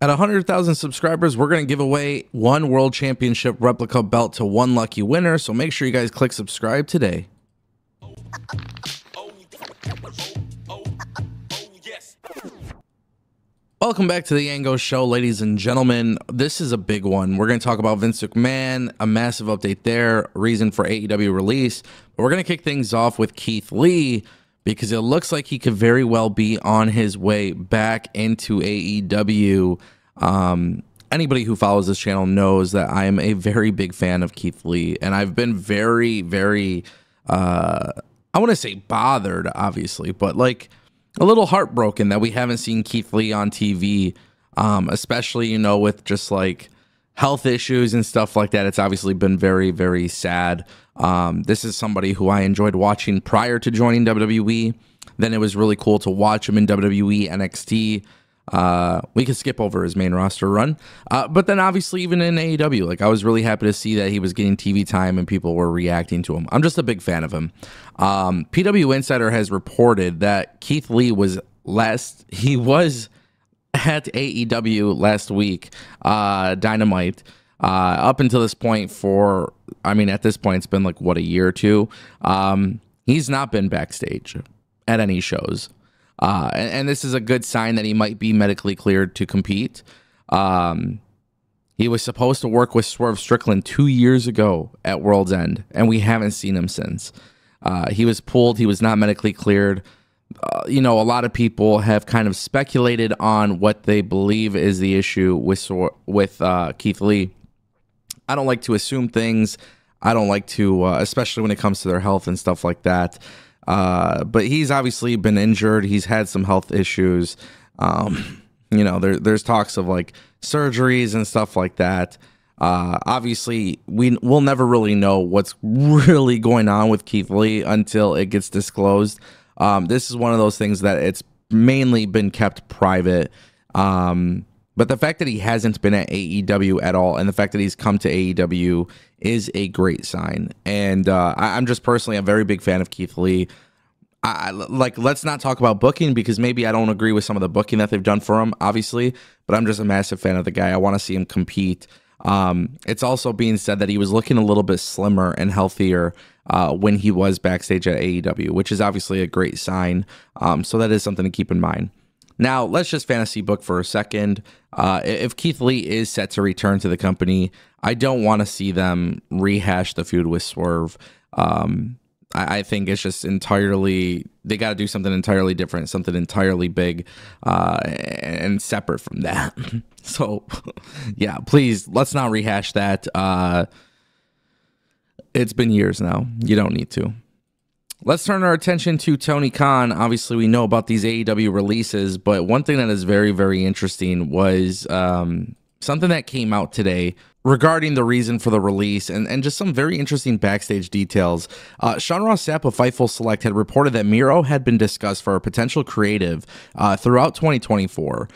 At 100,000 subscribers, we're going to give away one World Championship replica belt to one lucky winner. So make sure you guys click subscribe today. Welcome back to the Ango Show, ladies and gentlemen. This is a big one. We're going to talk about Vince McMahon, a massive update there, reason for AEW release. But we're going to kick things off with Keith Lee because it looks like he could very well be on his way back into AEW. Anybody who follows this channel knows that I am a very big fan of Keith Lee, and I've been very, very, I want to say bothered, obviously, but like a little heartbroken that we haven't seen Keith Lee on TV, especially, you know, with just like health issues and stuff like that. It's obviously been very, very sad. This is somebody who I enjoyed watching prior to joining WWE. Then it was really cool to watch him in WWE, NXT. We could skip over his main roster run. But then obviously even in AEW, like I was really happy to see that he was getting TV time and people were reacting to him. I'm just a big fan of him. PW Insider has reported that Keith Lee was at AEW last week, Dynamite, up until this point at this point, it's been like, what, a year or two? He's not been backstage at any shows. And this is a good sign that he might be medically cleared to compete. He was supposed to work with Swerve Strickland 2 years ago at World's End, and we haven't seen him since. He was pulled. He was not medically cleared. A lot of people have kind of speculated on what they believe is the issue with Keith Lee. I don't like to assume things. I don't like to, especially when it comes to their health and stuff like that. But he's obviously been injured. He's had some health issues. There's talks of like surgeries and stuff like that. Obviously, we'll never really know what's really going on with Keith Lee until it gets disclosed. This is one of those things that it's mainly been kept private. But the fact that he hasn't been at AEW at all and the fact that he's come to AEW is a great sign. And I'm just personally a very big fan of Keith Lee. Let's not talk about booking because maybe I don't agree with some of the booking that they've done for him, obviously, but I'm just a massive fan of the guy. I want to see him compete. It's also being said that he was looking a little bit slimmer and healthier when he was backstage at AEW, which is obviously a great sign. So that is something to keep in mind. Now, let's just fantasy book for a second. If Keith Lee is set to return to the company, I don't want to see them rehash the feud with Swerve. I think it's just entirely, they got to do something entirely different, something entirely big and separate from that. So, yeah, please, let's not rehash that. It's been years now. You don't need to. Let's turn our attention to Tony Khan. Obviously, we know about these AEW releases, but one thing that is very, very interesting was something that came out today regarding the reason for the release and just some very interesting backstage details. Sean Ross Sapp of Fightful Select had reported that Miro had been discussed for a potential creative throughout 2024.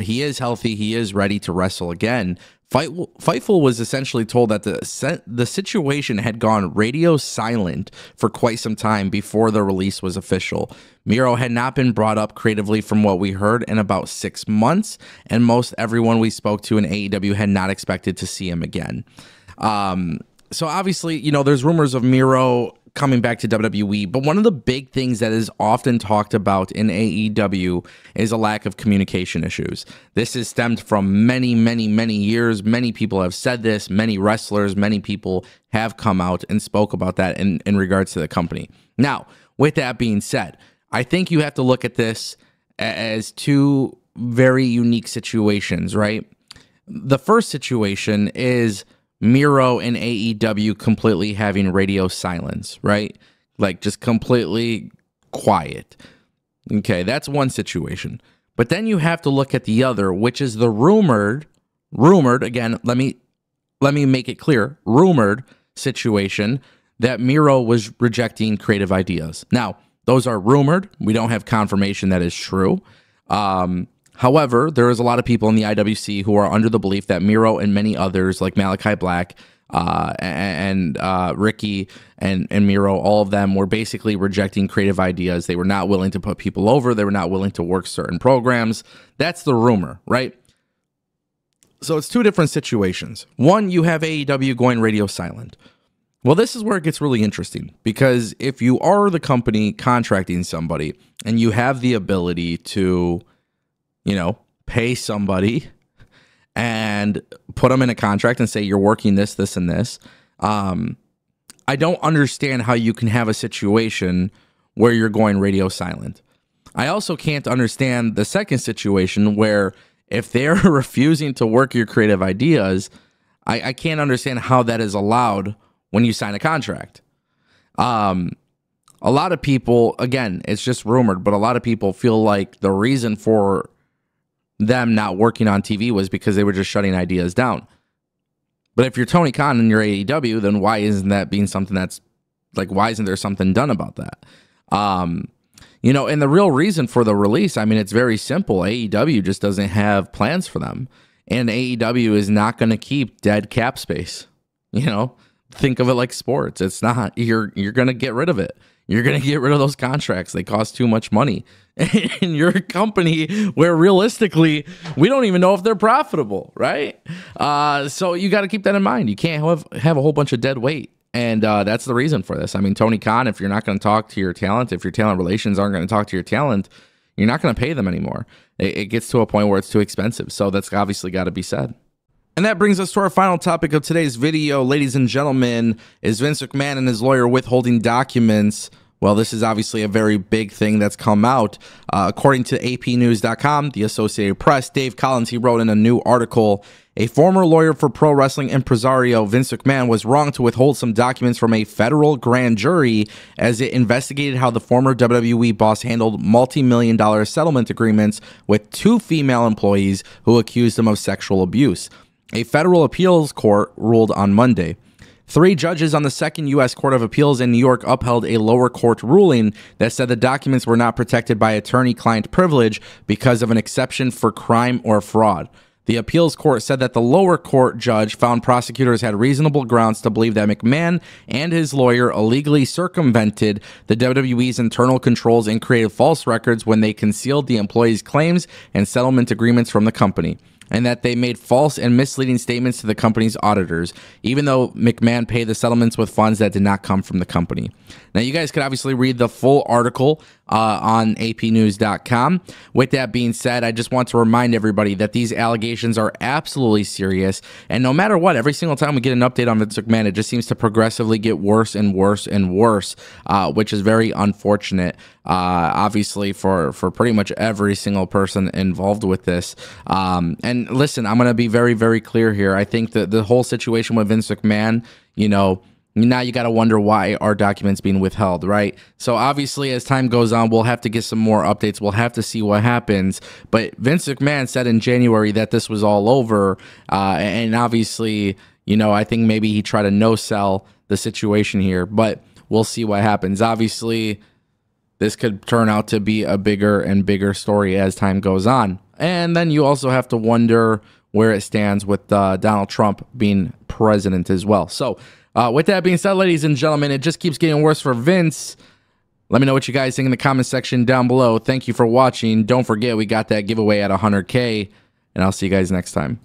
He is healthy. He is ready to wrestle again. Fightful was essentially told that the situation had gone radio silent for quite some time before the release was official. Miro had not been brought up creatively from what we heard in about 6 months, and most everyone we spoke to in AEW had not expected to see him again. So obviously, there's rumors of Miro coming back to WWE, but one of the big things that is often talked about in AEW is a lack of communication issues. This is stemmed from many, many, many years. Many people have said this. Many wrestlers, many people have come out and spoke about that in regards to the company. Now, with that being said, I think you have to look at this as two very unique situations, right? The first situation is Miro and AEW completely having radio silence, right? Like just completely quiet. Okay, that's one situation. But then you have to look at the other, which is the rumored, again, let me make it clear, rumored situation that Miro was rejecting creative ideas. Now, those are rumored. We don't have confirmation that is true. However, there is a lot of people in the IWC who are under the belief that Miro and many others like Malachi Black and Ricky and Miro, all of them were basically rejecting creative ideas. They were not willing to put people over. They were not willing to work certain programs. That's the rumor, right? So it's two different situations. One, you have AEW going radio silent. Well, this is where it gets really interesting, because if you are the company contracting somebody and you have the ability to, pay somebody and put them in a contract and say you're working this, this, and this, I don't understand how you can have a situation where you're going radio silent. I also can't understand the second situation where if they're refusing to work your creative ideas, I can't understand how that is allowed when you sign a contract. A lot of people, again, it's just rumored, but a lot of people feel like the reason for them not working on TV was because they were just shutting ideas down. But if you're Tony Khan and you're AEW, then why isn't that being something that's like, why isn't there something done about that? And the real reason for the release, I mean, it's very simple. AEW just doesn't have plans for them. And AEW is not going to keep dead cap space. Think of it like sports. It's not. You're going to get rid of it. You're going to get rid of those contracts. They cost too much money. And you're a company where realistically, we don't even know if they're profitable, right? So you got to keep that in mind. You can't have a whole bunch of dead weight. And that's the reason for this. I mean, Tony Khan, if you're not going to talk to your talent, if your talent relations aren't going to talk to your talent, you're not going to pay them anymore. It gets to a point where it's too expensive. So that's obviously got to be said. And that brings us to our final topic of today's video. Ladies and gentlemen, is Vince McMahon and his lawyer withholding documents? Well, this is obviously a very big thing that's come out. According to APnews.com, the Associated Press, Dave Collins, he wrote in a new article, a former lawyer for pro wrestling impresario Vince McMahon was wrong to withhold some documents from a federal grand jury as it investigated how the former WWE boss handled multi-million-dollar settlement agreements with two female employees who accused him of sexual abuse. A federal appeals court ruled on Monday. 3 judges on the Second U.S. Court of Appeals in New York upheld a lower court ruling that said the documents were not protected by attorney-client privilege because of an exception for crime or fraud. The appeals court said that the lower court judge found prosecutors had reasonable grounds to believe that McMahon and his lawyer illegally circumvented the WWE's internal controls and created false records when they concealed the employees' claims and settlement agreements from the company, and that they made false and misleading statements to the company's auditors, even though McMahon paid the settlements with funds that did not come from the company. Now, you guys could obviously read the full article on apnews.com. With that being said, I just want to remind everybody that these allegations are absolutely serious, and no matter what, every single time we get an update on Vince McMahon, it just seems to progressively get worse and worse and worse, which is very unfortunate, obviously, for pretty much every single person involved with this. And listen, I'm going to be very, very clear here. I think that the whole situation with Vince McMahon, now you got to wonder why are documents being withheld, right? So obviously, as time goes on, we'll have to get some more updates. We'll have to see what happens. But Vince McMahon said in January that this was all over. And obviously, I think maybe he tried to no-sell the situation here. But we'll see what happens. Obviously, this could turn out to be a bigger and bigger story as time goes on. And then you also have to wonder where it stands with Donald Trump being president as well. So with that being said, ladies and gentlemen, it just keeps getting worse for Vince. Let me know what you guys think in the comment section down below. Thank you for watching. Don't forget, we got that giveaway at 100K, and I'll see you guys next time.